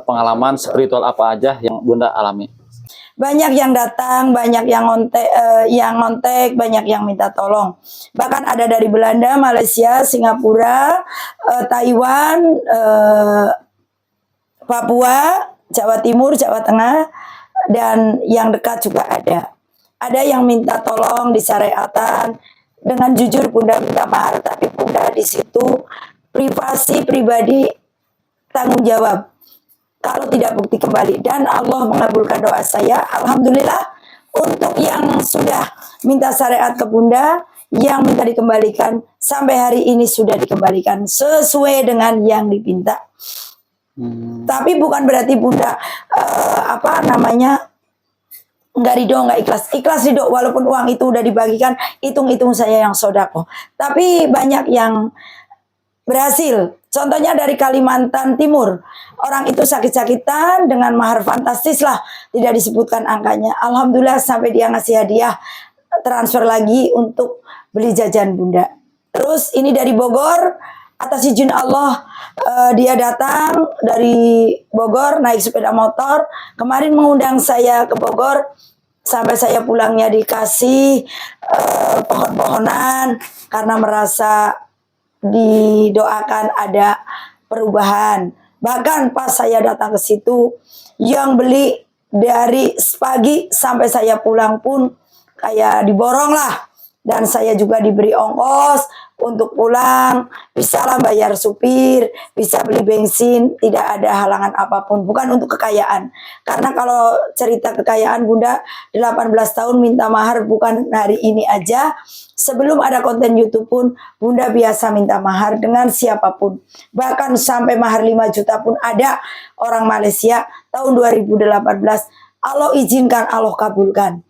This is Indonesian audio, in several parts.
pengalaman spiritual apa aja yang Bunda alami? Banyak yang datang, banyak yang ngontek, banyak yang minta tolong. Bahkan ada dari Belanda, Malaysia, Singapura, Taiwan, Papua, Jawa Timur, Jawa Tengah, dan yang dekat juga ada. Ada yang minta tolong disyariatkan dengan jujur Bunda minta mahar, tapi Bunda di situ privasi pribadi tanggung jawab. Kalau tidak bukti kembali, dan Allah mengabulkan doa saya. Alhamdulillah untuk yang sudah minta syariat ke Bunda, yang minta dikembalikan sampai hari ini sudah dikembalikan sesuai dengan yang dipinta. Tapi bukan berarti Bunda nggak ridho, nggak ikhlas ridho, walaupun uang itu udah dibagikan, hitung saya yang sodako. Tapi banyak yang berhasil. Contohnya dari Kalimantan Timur, orang itu sakit-sakitan dengan mahar fantastis lah, tidak disebutkan angkanya. Alhamdulillah sampai dia ngasih hadiah, transfer lagi untuk beli jajan Bunda. Terus ini dari Bogor, atas izin Allah dia datang dari Bogor naik sepeda motor, kemarin mengundang saya ke Bogor. Sampai saya pulangnya dikasih pohon-pohonan karena merasa didoakan ada perubahan. Bahkan pas saya datang ke situ, yang beli dari pagi sampai saya pulang pun kayak diborong lah. Dan saya juga diberi ongkos untuk pulang, bisa lah bayar supir, bisa beli bensin, tidak ada halangan apapun, bukan untuk kekayaan. Karena kalau cerita kekayaan Bunda, 18 tahun minta mahar bukan hari ini aja. Sebelum ada konten YouTube pun, Bunda biasa minta mahar dengan siapapun. Bahkan sampai mahar 5 juta pun ada orang Malaysia tahun 2018. Allah izinkan, Allah kabulkan.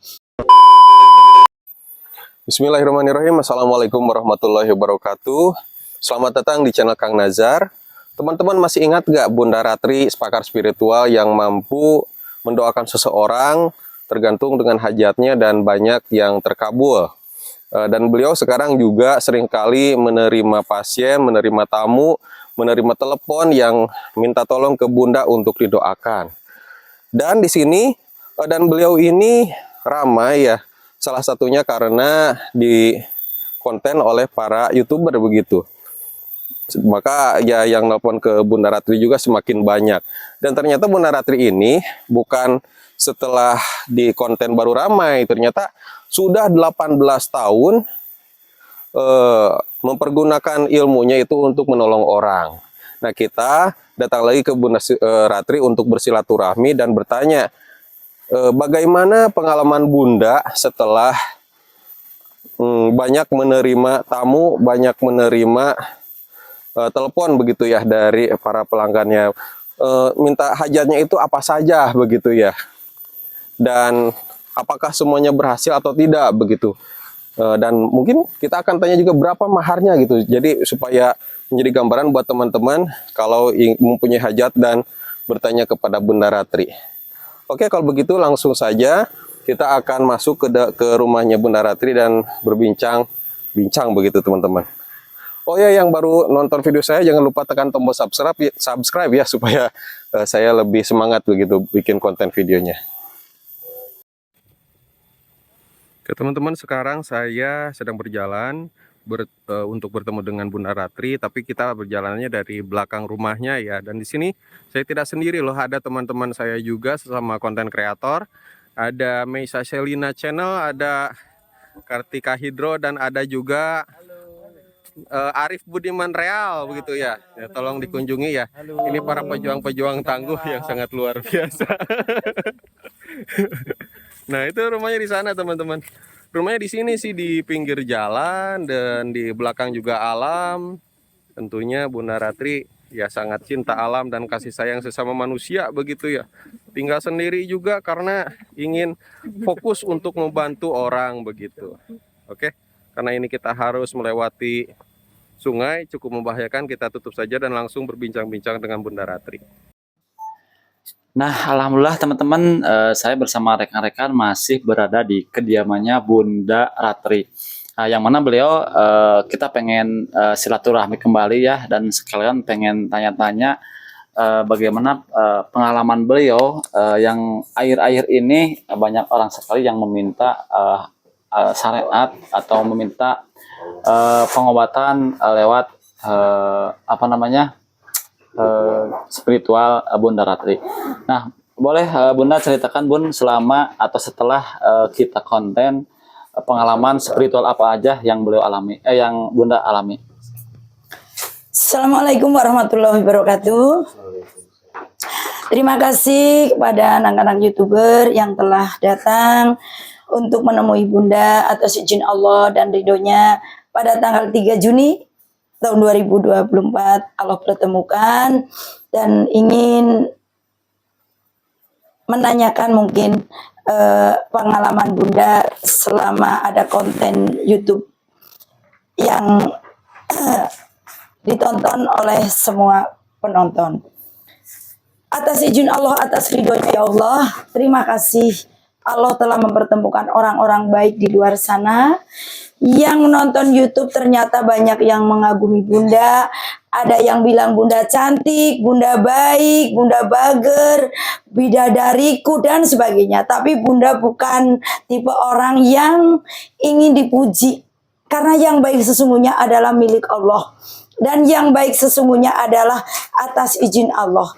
Bismillahirrahmanirrahim. Assalamualaikum warahmatullahi wabarakatuh. Selamat datang di channel Kang Nazar. Teman-teman masih ingat gak Bunda Ratri, pakar spiritual yang mampu mendoakan seseorang tergantung dengan hajatnya dan banyak yang terkabul. Dan beliau sekarang juga seringkali menerima pasien, menerima tamu, menerima telepon yang minta tolong ke Bunda untuk didoakan. Dan di sini, dan beliau ini ramai ya. Salah satunya karena di konten oleh para YouTuber begitu. Maka ya yang nelpon ke Bunda Ratri juga semakin banyak. Dan ternyata Bunda Ratri ini bukan setelah di konten baru ramai, ternyata sudah 18 tahun mempergunakan ilmunya itu untuk menolong orang. Nah, kita datang lagi ke Bunda Ratri untuk bersilaturahmi dan bertanya, bagaimana pengalaman Bunda setelah banyak menerima tamu, banyak menerima telepon begitu ya dari para pelanggannya, minta hajatnya itu apa saja begitu ya, dan apakah semuanya berhasil atau tidak begitu, dan mungkin kita akan tanya juga berapa maharnya gitu, jadi supaya menjadi gambaran buat teman-teman kalau mempunyai hajat dan bertanya kepada Bunda Ratri. Oke, kalau begitu langsung saja kita akan masuk ke rumahnya Bunda Ratri dan berbincang begitu teman-teman. Oh ya, yang baru nonton video saya jangan lupa tekan tombol subscribe ya supaya saya lebih semangat begitu bikin konten videonya. Oke teman-teman, sekarang saya sedang berjalan untuk bertemu dengan Bunda Ratri, tapi kita berjalannya dari belakang rumahnya ya. Dan di sini saya tidak sendiri loh, ada teman-teman saya juga sesama konten kreator. Ada Meisa Selina Channel, ada Kartika Hidro, dan ada juga Arif Budiman Real begitu ya. Ya, tolong dikunjungi ya. Ini para pejuang-pejuang tangguh yang sangat luar biasa. Nah, itu rumahnya di sana teman-teman. Rumahnya di sini sih, di pinggir jalan, dan di belakang juga alam. Tentunya Bunda Ratri ya sangat cinta alam dan kasih sayang sesama manusia begitu ya. Tinggal sendiri juga karena ingin fokus untuk membantu orang begitu. Oke, karena ini kita harus melewati sungai, cukup membahayakan, kita tutup saja dan langsung berbincang-bincang dengan Bunda Ratri. Nah, alhamdulillah teman-teman, saya bersama rekan-rekan masih berada di kediamannya Bunda Ratri. Yang mana beliau kita pengen silaturahmi kembali ya, dan sekalian pengen tanya-tanya bagaimana pengalaman beliau yang akhir-akhir ini banyak orang sekali yang meminta syariat atau meminta pengobatan lewat apa namanya spiritual Bunda Ratri. Nah, boleh Bunda ceritakan Bun selama atau setelah kita konten pengalaman spiritual apa aja yang beliau alami, yang Bunda alami. Assalamualaikum warahmatullahi wabarakatuh. Terima kasih kepada anak-anak YouTuber yang telah datang untuk menemui Bunda atas izin Allah dan ridhonya pada tanggal 3 Juni tahun 2024 Allah pertemukan dan ingin menanyakan mungkin pengalaman Bunda selama ada konten YouTube yang ditonton oleh semua penonton. Atas izin Allah, atas ridhonya ya Allah, terima kasih Allah telah mempertemukan orang-orang baik di luar sana yang nonton YouTube. Ternyata banyak yang mengagumi Bunda. Ada yang bilang Bunda cantik, Bunda baik, Bunda bager, bidadariku dan sebagainya. Tapi Bunda bukan tipe orang yang ingin dipuji, karena yang baik sesungguhnya adalah milik Allah. Dan yang baik sesungguhnya adalah atas izin Allah.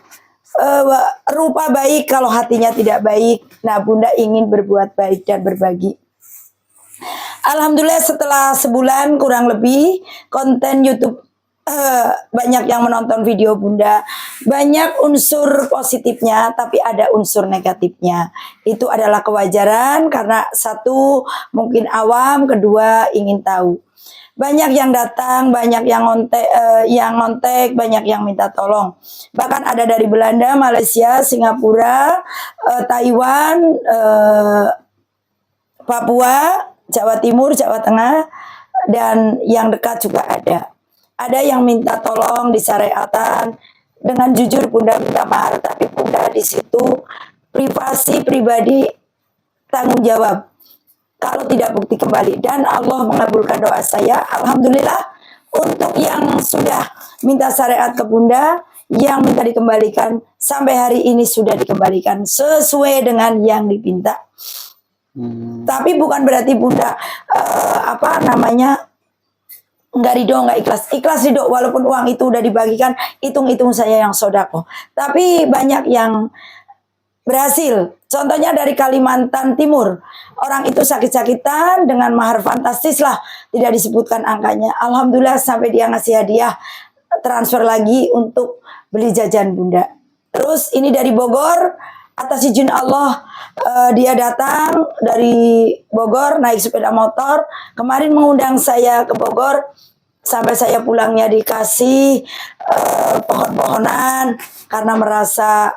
Rupa baik kalau hatinya tidak baik. Nah, Bunda ingin berbuat baik dan berbagi. Alhamdulillah setelah sebulan kurang lebih konten YouTube banyak yang menonton video Bunda. Banyak unsur positifnya, tapi ada unsur negatifnya. Itu adalah kewajaran karena satu mungkin awam, kedua ingin tahu. Banyak yang datang, banyak yang ngontek, banyak yang minta tolong. Bahkan ada dari Belanda, Malaysia, Singapura, Taiwan, Papua, Jawa Timur, Jawa Tengah, dan yang dekat juga ada. Ada yang minta tolong di syariatan. Dengan jujur Bunda minta mahar, tapi Bunda di situ privasi pribadi tanggung jawab. Kalau tidak bukti kembali, dan Allah mengabulkan doa saya. Alhamdulillah untuk yang sudah minta syariat ke Bunda, yang minta dikembalikan sampai hari ini sudah dikembalikan sesuai dengan yang dipinta. Tapi bukan berarti Bunda nggak ridho, nggak ikhlas. Ikhlas ridho walaupun uang itu udah dibagikan, hitung-hitung saya yang sodako. Tapi banyak yang berhasil. Contohnya dari Kalimantan Timur. Orang itu sakit-sakitan dengan mahar fantastis lah. Tidak disebutkan angkanya. Alhamdulillah sampai dia ngasih hadiah transfer lagi untuk beli jajan Bunda. Terus ini dari Bogor. Atas izin Allah dia datang dari Bogor naik sepeda motor. Kemarin mengundang saya ke Bogor. Sampai saya pulangnya dikasih pohon-pohonan karena merasa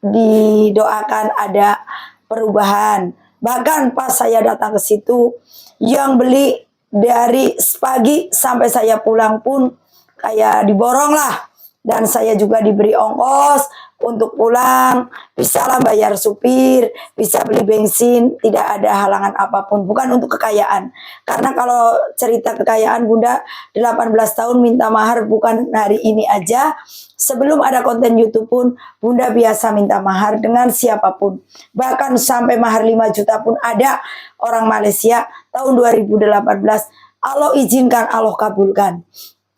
didoakan ada perubahan. Bahkan pas saya datang ke situ, yang beli dari pagi sampai saya pulang pun kayak diborong lah. Dan saya juga diberi ongkos untuk pulang, bisa lah bayar supir, bisa beli bensin, tidak ada halangan apapun. Bukan untuk kekayaan. Karena kalau cerita kekayaan Bunda 18 tahun minta mahar bukan hari ini aja. Sebelum ada konten YouTube pun Bunda biasa minta mahar dengan siapapun. Bahkan sampai mahar 5 juta pun ada orang Malaysia tahun 2018. Allah izinkan, Allah kabulkan.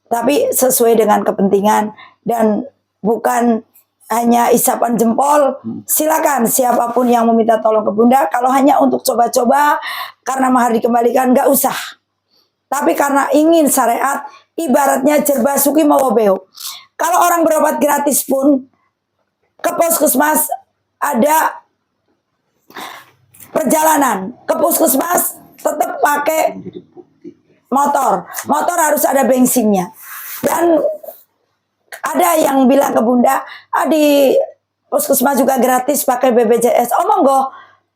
Tapi sesuai dengan kepentingan dan bukan hanya isapan jempol. Silakan siapapun yang meminta tolong ke Bunda. Kalau hanya untuk coba-coba karena mahar dikembalikan, nggak usah. Tapi karena ingin syariat, ibaratnya jerbasuki mawabeo. Kalau orang berobat gratis pun ke puskesmas ada perjalanan. Ke puskesmas tetap pakai motor. Motor harus ada bensinnya. Dan ada yang bilang ke Bunda, di puskesmas juga gratis pakai BPJS. Oh monggo,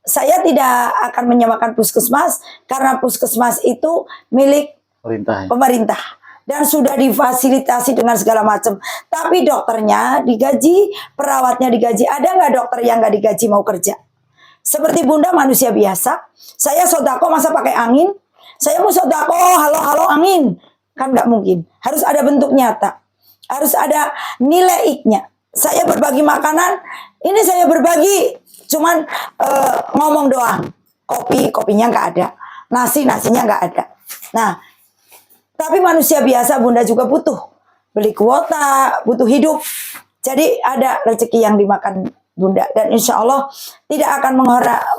saya tidak akan menyamakan puskesmas karena puskesmas itu milik pemerintah dan sudah difasilitasi dengan segala macam. Tapi dokternya digaji, perawatnya digaji. Ada nggak dokter yang nggak digaji mau kerja? Seperti Bunda manusia biasa. Saya sodako masa pakai angin? Saya mau sodako halo angin, kan nggak mungkin. Harus ada bentuk nyata. Harus ada nilai iknya. saya berbagi makanan, ini saya berbagi cuman ngomong doang. Kopinya nggak ada, nasinya nggak ada. Nah, tapi manusia biasa Bunda juga butuh beli kuota, butuh hidup. Jadi ada rezeki yang dimakan Bunda, dan insya Allah tidak akan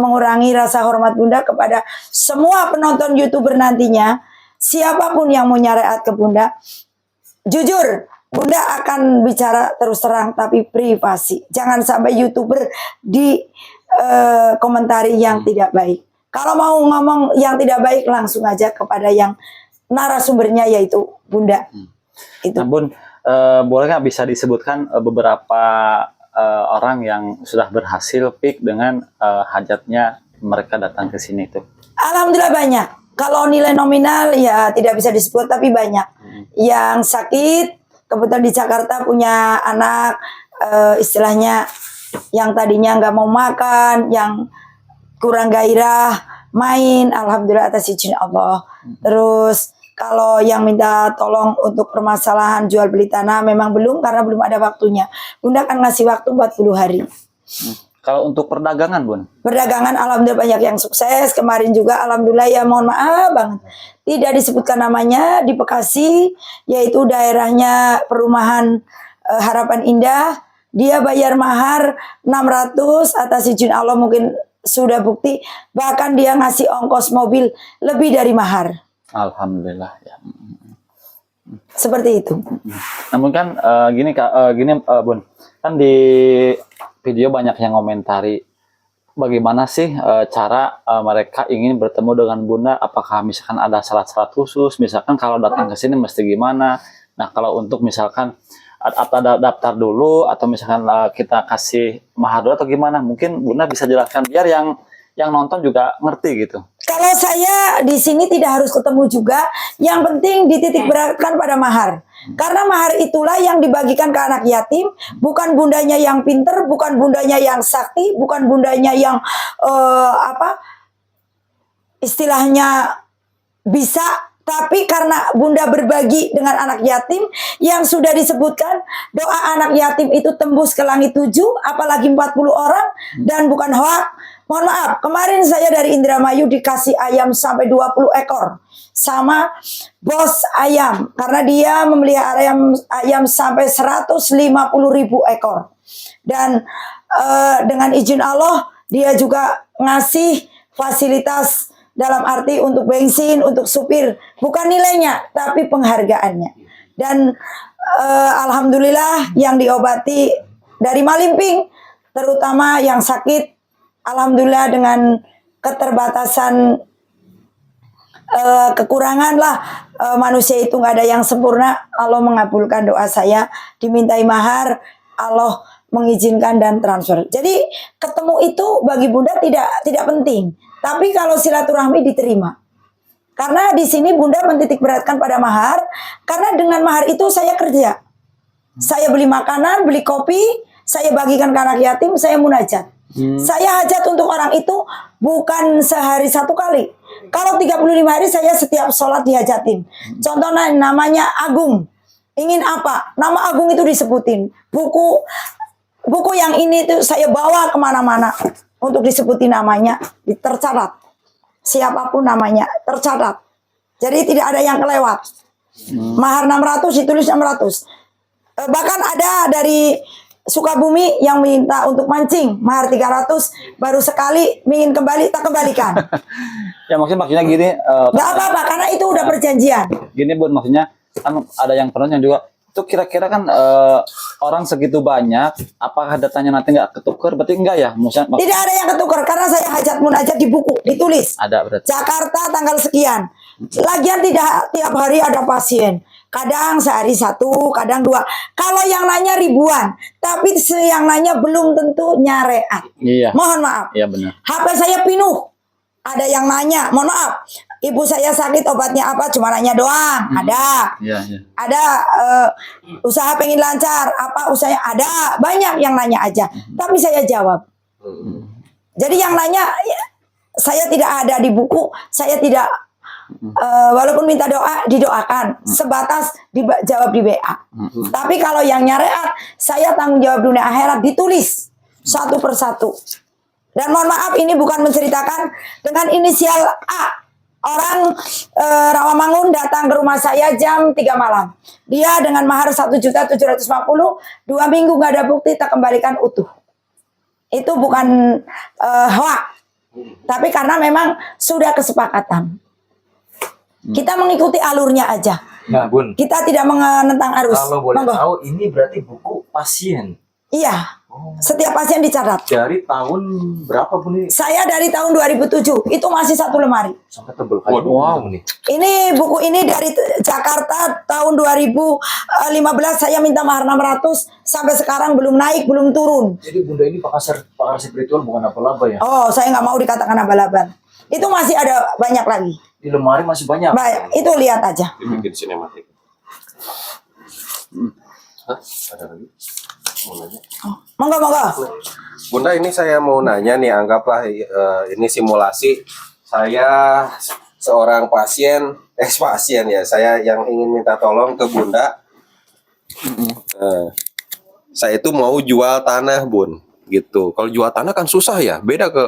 mengurangi rasa hormat Bunda kepada semua penonton YouTuber nantinya. Siapapun yang mau nyariat ke Bunda, jujur Bunda akan bicara terus terang tapi privasi. Jangan sampai YouTuber di komentari yang tidak baik. Kalau mau ngomong yang tidak baik, langsung aja kepada yang narasumbernya, yaitu Bunda. Itu. Nah, Bun, boleh nggak bisa disebutkan beberapa orang yang sudah berhasil peak dengan hajatnya mereka datang ke sini tuh? Alhamdulillah banyak. Kalau nilai nominal ya tidak bisa disebut, tapi banyak. Yang sakit, kebetulan di Jakarta punya anak istilahnya yang tadinya nggak mau makan, yang kurang gairah main, alhamdulillah atas izin Allah. Terus kalau yang minta tolong untuk permasalahan jual beli tanah memang belum, karena belum ada waktunya. Bunda akan ngasih waktu 40 hari. Kalau untuk perdagangan, Bun? Perdagangan alhamdulillah banyak yang sukses. Kemarin juga alhamdulillah, ya mohon maaf banget, tidak disebutkan namanya, di Bekasi, yaitu daerahnya perumahan Harapan Indah. Dia bayar mahar 600 atas izin Allah, mungkin sudah bukti. Bahkan dia ngasih ongkos mobil lebih dari mahar. Alhamdulillah ya. Seperti itu. Namun kan gini Bun, kan di video banyak yang komentari bagaimana sih cara mereka ingin bertemu dengan Bunda, apakah misalkan ada syarat-syarat khusus, misalkan kalau datang ke sini mesti gimana. Nah, kalau untuk misalkan ada daftar dulu atau misalkan kita kasih mahar dulu atau gimana, mungkin Bunda bisa jelaskan biar yang nonton juga ngerti gitu. Kalau saya di sini tidak harus ketemu juga, yang penting dititik beratkan pada mahar. Karena mahar itulah yang dibagikan ke anak yatim, bukan bundanya yang pinter, bukan bundanya yang sakti, bukan bundanya yang istilahnya bisa, tapi karena Bunda berbagi dengan anak yatim yang sudah disebutkan doa anak yatim itu tembus ke langit 7, apalagi 40 orang, dan bukan hoak. Mohon maaf, kemarin saya dari Indramayu dikasih ayam sampai 20 ekor sama bos ayam, karena dia memelihara ayam sampai 150.000 ekor. Dan dengan izin Allah dia juga ngasih fasilitas dalam arti untuk bensin, untuk supir, bukan nilainya tapi penghargaannya. Dan alhamdulillah yang diobati dari Malimping, terutama yang sakit, alhamdulillah dengan keterbatasan kekurangan lah, manusia itu nggak ada yang sempurna. Allah mengabulkan doa saya, dimintai mahar, Allah mengizinkan dan transfer. Jadi ketemu itu bagi Bunda tidak penting, tapi kalau silaturahmi diterima. Karena di sini Bunda mentitik beratkan pada mahar, karena dengan mahar itu saya kerja, saya beli makanan, beli kopi, saya bagikan ke anak yatim, saya munajat. Saya hajat untuk orang itu bukan sehari 1 kali. Kalau 35 hari saya setiap sholat dihajatin. Contohnya namanya Agung, ingin apa? Nama Agung itu disebutin. Buku yang ini tuh saya bawa kemana-mana untuk disebutin namanya, tercatat. Siapapun namanya tercatat. Jadi tidak ada yang kelewat. Mahar 600 ditulis 600. Bahkan ada dari Sukabumi yang minta untuk mancing mahar 300, baru sekali ingin kembali tak kembalikan. Ya maksudnya gini, Gak apa-apa karena itu udah perjanjian. Gini Bun, maksudnya kan ada yang pernah yang juga itu kira-kira kan orang segitu banyak, apakah datanya nanti nggak ketukar? Berarti enggak ya? Tidak ada yang ketukar karena saya hajat munajat di buku ditulis. Ada berarti. Jakarta tanggal sekian. Lagian tidak tiap hari ada pasien. Kadang sehari 1, kadang 2. Kalau yang nanya ribuan, tapi yang nanya belum tentu nyareat. Iya. Mohon maaf. Iya benar. HP saya penuh. Ada yang nanya, mohon maaf, ibu saya sakit obatnya apa? Cuma nanya doang. Ada. Iya, iya. Ada usaha pengen lancar, apa usahanya? Ada. Banyak yang nanya aja. Tapi saya jawab. Jadi yang nanya, saya tidak ada di buku, saya tidak walaupun minta doa didoakan, sebatas dijawab di WA. Tapi kalau yang nyariat, saya tanggung jawab dunia akhirat, ditulis satu persatu. Dan mohon maaf, ini bukan menceritakan dengan inisial A. Orang Rawamangun datang ke rumah saya jam 3 malam. Dia dengan mahar 1.750.000, 2 minggu nggak ada bukti, tak kembalikan utuh. Itu bukan hoak, tapi karena memang sudah kesepakatan. Kita mengikuti alurnya aja. Nah, Bun, Kita tidak menentang arus. kalau boleh Monggo. tahu, ini berarti buku pasien. Iya. Setiap pasien dicatat. Dari tahun berapa, Bun, ini? Saya dari tahun 2007, itu masih 1 lemari. Sampai tebel kayak Wow. gitu nih. Ini buku ini dari Jakarta tahun 2015, saya minta mahar 600, sampai sekarang belum naik, belum turun. Jadi Bunda ini pakar spiritual, bukan apa-apa ya? Oh, saya nggak mau dikatakan abal-abal. Itu masih ada banyak lagi. Di lemari masih banyak. Baik, itu lihat aja. Dibikin sinematik. Hah? Ada lagi? Mau nanya? Monggo, monggo. Bunda, ini saya mau nanya nih, anggaplah ini simulasi. Saya seorang pasien ya, saya yang ingin minta tolong ke Bunda. Saya itu mau jual tanah, Bun, gitu. Kalau jual tanah kan susah ya, beda ke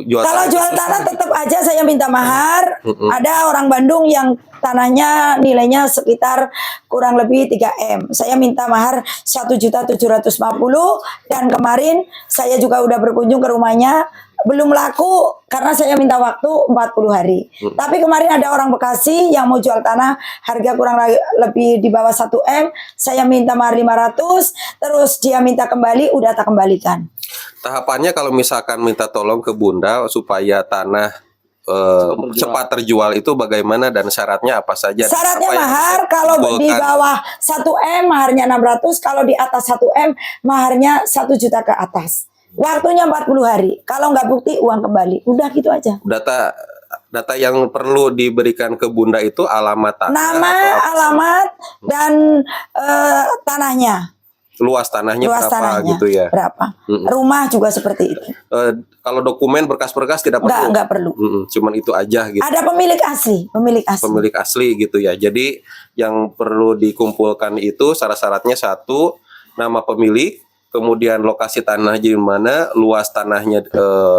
jual Kalau tanah. jual tanah tetap aja saya minta mahar. Ada orang Bandung yang tanahnya nilainya sekitar kurang lebih 3M. Saya minta mahar 1.750.000, dan kemarin saya juga udah berkunjung ke rumahnya. Belum laku karena saya minta waktu 40 hari. Tapi kemarin ada orang Bekasi yang mau jual tanah harga kurang lebih di bawah 1M. Saya minta mahar 500, terus dia minta kembali, udah tak kembalikan. Tahapannya kalau misalkan minta tolong ke Bunda supaya tanah cepat terjual itu bagaimana dan syaratnya apa saja? Syaratnya Apa yang mahar harus kalau di dikumpulkan? bawah 1M maharnya 600, kalau di atas 1M maharnya 1 juta ke atas. Waktunya 40 hari. Kalau nggak bukti, uang kembali. Udah gitu aja. Data yang perlu diberikan ke Bunda itu alamat tanah, Nama, atau apa? alamat, dan tanahnya. Luas tanahnya Luas berapa tanahnya gitu ya. berapa. Rumah juga seperti itu. Kalau dokumen berkas-berkas tidak perlu. Nggak perlu. Cuman itu aja gitu. Ada pemilik asli. Pemilik asli gitu ya. Jadi yang perlu dikumpulkan itu syarat-syaratnya satu, nama pemilik, kemudian lokasi tanah di mana, luas tanahnya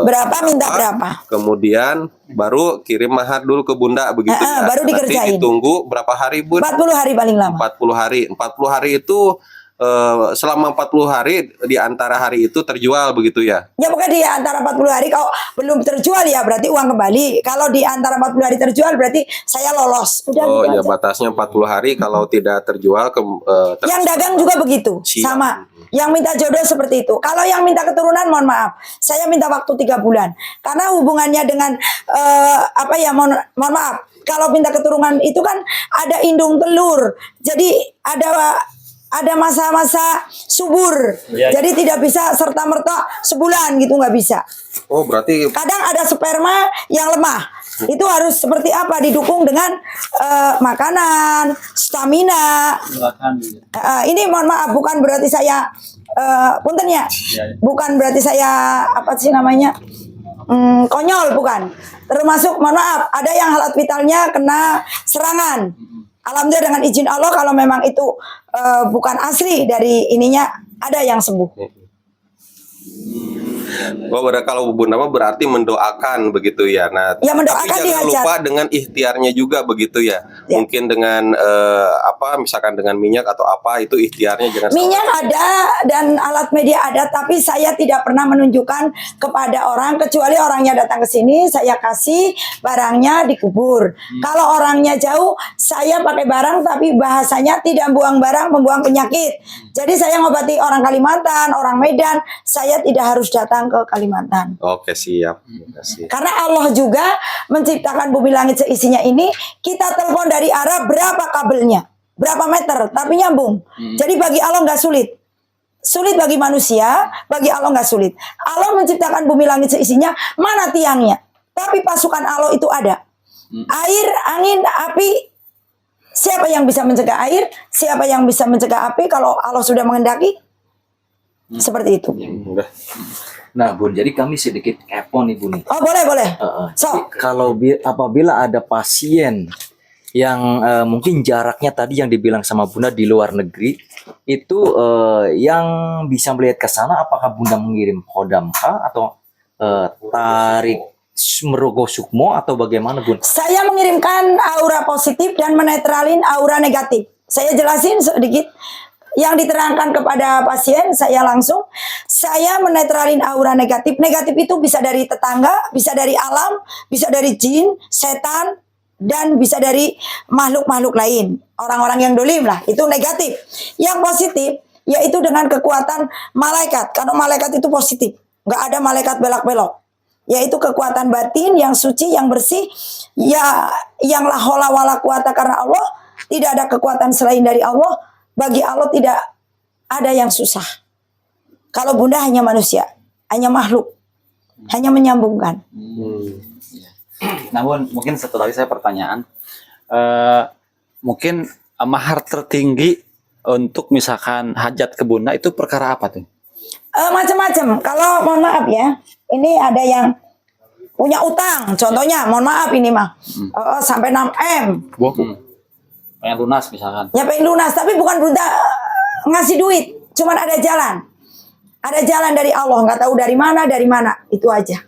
Berapa, minta berapa. kemudian baru kirim mahar dulu ke Bunda begitu ya. Baru Nanti dikerjain. ditunggu berapa hari, Bun? 40 hari paling lama. 40 hari. 40 hari itu selama 40 hari di antara hari itu terjual begitu ya. Ya pokoknya di antara 40 hari, kalau belum terjual ya berarti uang kembali. Kalau di antara 40 hari terjual berarti saya lolos. Udah Oh gitu iya, aja. batasnya 40 hari, kalau tidak terjual Yang dagang juga begitu. Siap. Sama. Yang minta jodoh seperti itu. Kalau yang minta keturunan, mohon maaf, saya minta waktu 3 bulan. Karena hubungannya dengan mohon maaf, kalau minta keturunan itu kan ada indung telur. Jadi ada masa-masa subur. Ya. Jadi tidak bisa serta-merta sebulan gitu, nggak bisa. Oh, berarti Kadang ada sperma yang lemah. Itu harus seperti apa? Didukung dengan makanan, stamina. Ini mohon maaf, bukan berarti saya punten ya. Bukan berarti saya apa sih namanya? Konyol, bukan. Termasuk mohon maaf, ada yang alat vitalnya kena serangan. Alhamdulillah dengan izin Allah, kalau memang itu bukan asli dari ininya, ada yang sembuh. kalau Bunda mah berarti mendoakan begitu ya. Nah, Ya, mendoakan tapi jangan dihajat. lupa dengan ikhtiarnya juga begitu ya. Ya. Mungkin dengan misalkan dengan minyak atau apa, itu ikhtiarnya jangan Minyak ada dan alat media ada, tapi saya tidak pernah menunjukkan kepada orang, kecuali orangnya datang ke sini, saya kasih barangnya dikubur. Kalau orangnya jauh, saya pakai barang tapi bahasanya tidak buang barang, membuang penyakit. Jadi saya ngobati orang Kalimantan, orang Medan, saya tidak harus datang ke Kalimantan. Oke, siap. Terima kasih. Karena Allah juga menciptakan bumi langit seisinya ini, kita telepon dari Arab, berapa kabelnya, berapa meter, tapi nyambung. Jadi bagi Allah nggak sulit. Sulit bagi manusia, bagi Allah nggak sulit. Allah menciptakan bumi langit seisinya, mana tiangnya? Tapi pasukan Allah itu ada. Air, angin, api. Siapa yang bisa mencegah air? Siapa yang bisa mencegah api kalau Allah sudah mengendaki? Seperti itu. Udah. Nah Bun, jadi kami sedikit kepo nih Bun. Oh boleh boleh. Jadi So, kalau apabila ada pasien yang mungkin jaraknya tadi yang dibilang sama Bunda di luar negeri itu yang bisa melihat ke sana, apakah Bunda mengirim kodam kah atau tarik Merogo Sukmo atau bagaimana Bun? saya mengirimkan aura positif dan menetralin aura negatif. Saya jelasin sedikit. Yang diterangkan kepada pasien, saya langsung, saya menetralin aura negatif. Negatif itu bisa dari tetangga, bisa dari alam, bisa dari jin, setan, dan bisa dari makhluk-makhluk lain. Orang-orang yang dolim lah, itu negatif. Yang positif, yaitu dengan kekuatan malaikat. Karena malaikat itu positif. Nggak ada malaikat belak-belok. Yaitu kekuatan batin yang suci, yang bersih, ya yang la haula wala quwata karena Allah. Tidak ada kekuatan selain dari Allah. Bagi Allah tidak ada yang susah. Kalau Bunda hanya manusia, hanya makhluk, hanya menyambungkan. Namun mungkin satu lagi saya pertanyaan, mungkin mahar tertinggi untuk misalkan hajat ke Bunda itu perkara apa tuh? Macam-macam. Kalau mohon maaf ya, ini ada yang punya utang. Contohnya, mohon maaf ini mah sampai 6 M. Pengen lunas misalkan. Ya pengen lunas, tapi bukan Bunda ngasih duit, cuman ada jalan. Ada jalan dari Allah, nggak tahu dari mana, itu aja.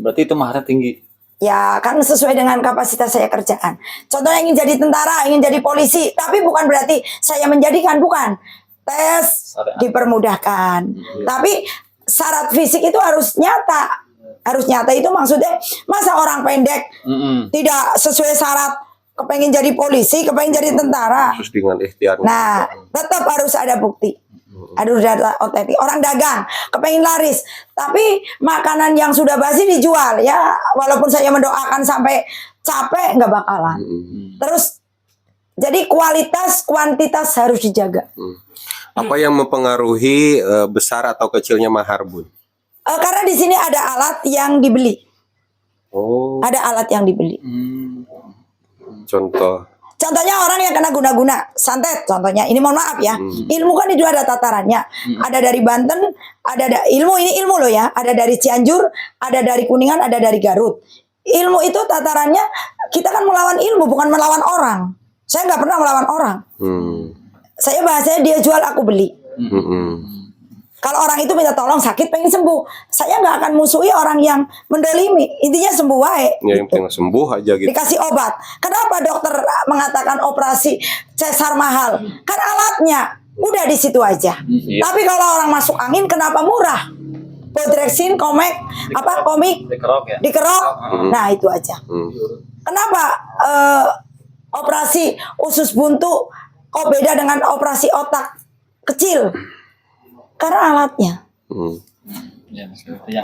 Berarti itu maharnya tinggi. Ya kan sesuai dengan kapasitas saya kerjaan. Contohnya ingin jadi tentara, ingin jadi polisi, tapi bukan berarti saya menjadikan, bukan. Tes dipermudahkan. Tapi syarat fisik itu harus nyata. Harus nyata itu maksudnya masa orang pendek tidak sesuai syarat kepengen jadi polisi, kepengen jadi tentara. Khusus dengan ikhtiar. Nah, tetap harus ada bukti. Harus ada otentik. Orang dagang, kepengen laris. Tapi makanan yang sudah basi dijual. Ya, walaupun saya mendoakan sampai capek, nggak bakalan. Terus, jadi kualitas, kuantitas harus dijaga. Apa yang mempengaruhi besar atau kecilnya mahar Bun? Karena di sini ada alat yang dibeli. Oh, Ada alat yang dibeli. Contohnya orang yang kena guna-guna, santet contohnya. Ini mohon maaf ya. Ilmu kan itu ada tatarannya. Ada dari Banten, ilmu ini ilmu loh ya. Ada dari Cianjur, ada dari Kuningan, ada dari Garut. Ilmu itu tatarannya kita kan melawan ilmu, bukan melawan orang. Saya nggak pernah melawan orang. Saya bahasanya dia jual aku beli. Kalau orang itu minta tolong sakit pengen sembuh, saya nggak akan musuhi orang yang mendolimi. Intinya sembuh wae. Ya, yang penting sembuh aja gitu. Dikasih obat. Kenapa dokter mengatakan operasi sesar mahal? Kan alatnya udah di situ aja. Tapi kalau orang masuk angin, kenapa murah? Podrexin, komik, Dikerok ya. dikerok. Nah itu aja. Kenapa operasi usus buntu kok beda dengan operasi otak kecil? Karena alatnya.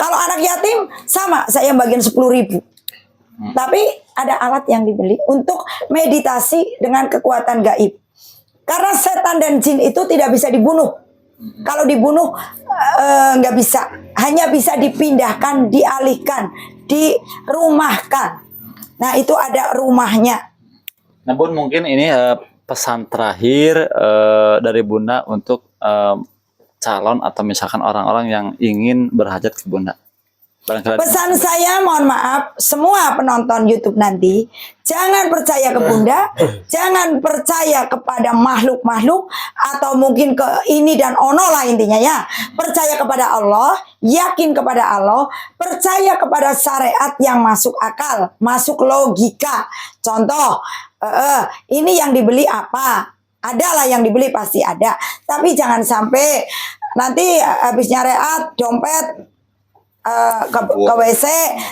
Kalau anak yatim sama, saya bagian 10.000. Tapi ada alat yang dibeli untuk meditasi dengan kekuatan gaib. Karena setan dan jin itu tidak bisa dibunuh. Kalau dibunuh nggak bisa, hanya bisa dipindahkan, dialihkan, dirumahkan. Nah itu ada rumahnya. Nah Bun, mungkin ini pesan terakhir dari Bunda untuk calon atau misalkan orang-orang yang ingin berhajat ke Bunda. Pesan saya, mohon maaf, semua penonton YouTube nanti, jangan percaya ke Bunda, jangan percaya kepada makhluk-makhluk, atau mungkin ke ini dan ono lah intinya ya. Percaya kepada Allah, yakin kepada Allah, percaya kepada syariat yang masuk akal, masuk logika. Contoh, ini yang dibeli apa? Adalah yang dibeli pasti ada. Tapi jangan sampai nanti habis nyariat, dompet, ke WC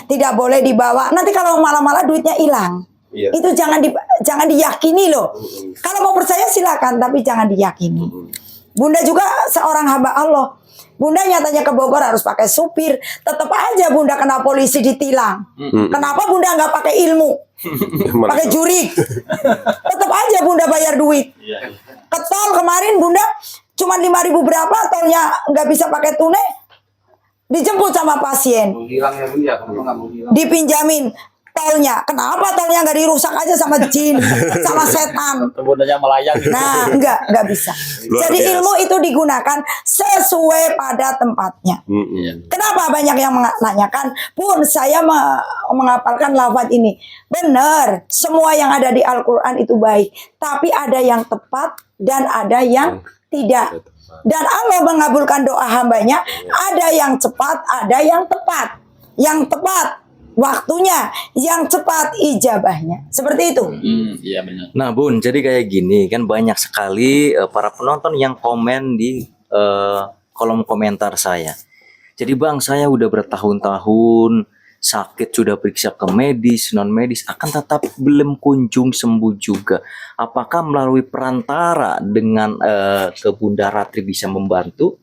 tidak boleh dibawa. Nanti kalau malah-malah duitnya hilang. Itu jangan diyakini loh. Kalau mau percaya silakan, tapi jangan diyakini. Bunda juga seorang hamba Allah. Bunda nyatanya ke Bogor harus pakai supir. Tetap aja Bunda kena polisi ditilang. Kenapa Bunda nggak pakai ilmu? Pakai jurik. Tetap aja Bunda bayar duit. Ke tol kemarin Bunda cuma 5.000 berapa, tolnya nggak bisa pakai tunai. Dijemput sama pasien. Dipinjamin. tolnya. Kenapa tolnya nggak dirusak aja sama jin, sama setan? Bundanya melayang gitu. Nah, enggak bisa. Luar Jadi biasa. ilmu itu digunakan sesuai pada tempatnya. Kenapa banyak yang menanyakan, Bun, saya menghafalkan lafaz ini. Benar, semua yang ada di Al-Quran itu baik. Tapi ada yang tepat dan ada yang tidak. Dan Allah mengabulkan doa hambanya, ada yang cepat, ada yang tepat. Yang tepat waktunya, yang cepat ijabahnya. Seperti itu. Iya benar. Nah Bun, jadi kayak gini kan banyak sekali para penonton yang komen di kolom komentar saya. Jadi Bang, saya udah bertahun-tahun sakit, sudah periksa ke medis, non medis, akan tetap belum kunjung sembuh juga. Apakah melalui perantara dengan ke Bunda Ratri bisa membantu?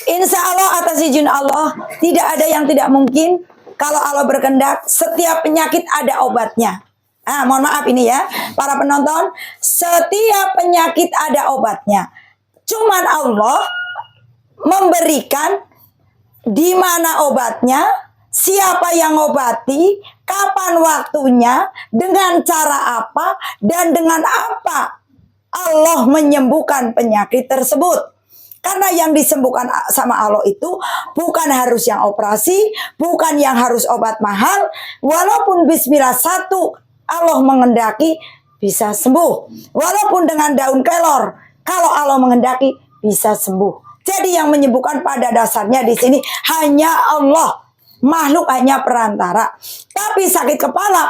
Insya Allah atas izin Allah, tidak ada yang tidak mungkin. Kalau Allah berkehendak, setiap penyakit ada obatnya. Mohon maaf ini ya, para penonton, setiap penyakit ada obatnya. Cuman Allah memberikan di mana obatnya, siapa yang obati, kapan waktunya, dengan cara apa, dan dengan apa Allah menyembuhkan penyakit tersebut. Karena yang disembuhkan sama Allah itu bukan harus yang operasi, bukan yang harus obat mahal. Walaupun bismillah satu Allah mengendaki bisa sembuh. Walaupun dengan daun kelor, kalau Allah mengendaki bisa sembuh. Jadi yang menyembuhkan pada dasarnya di sini hanya Allah. Makhluk hanya perantara. Tapi sakit kepala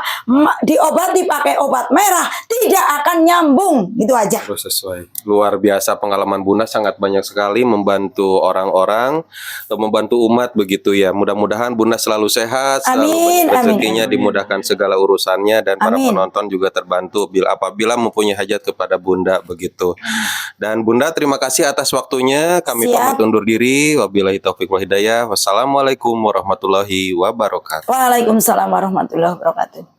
diobati pakai obat merah tidak akan nyambung, gitu aja. Terus sesuai. Luar biasa pengalaman Bunda, sangat banyak sekali membantu orang-orang, membantu umat begitu ya. Mudah-mudahan Bunda selalu sehat, selalu Amin, banyak rezekinya, amin. dimudahkan segala urusannya, dan para Amin. penonton juga terbantu apabila mempunyai hajat kepada Bunda begitu. Dan Bunda, terima kasih atas waktunya. Kami Siap. pamit undur diri. Wabillahi taufiq wal hidayah. Wassalamualaikum warahmatullahi wabarakatuh. Waalaikumsalam warahmatullahi wabarakatuh.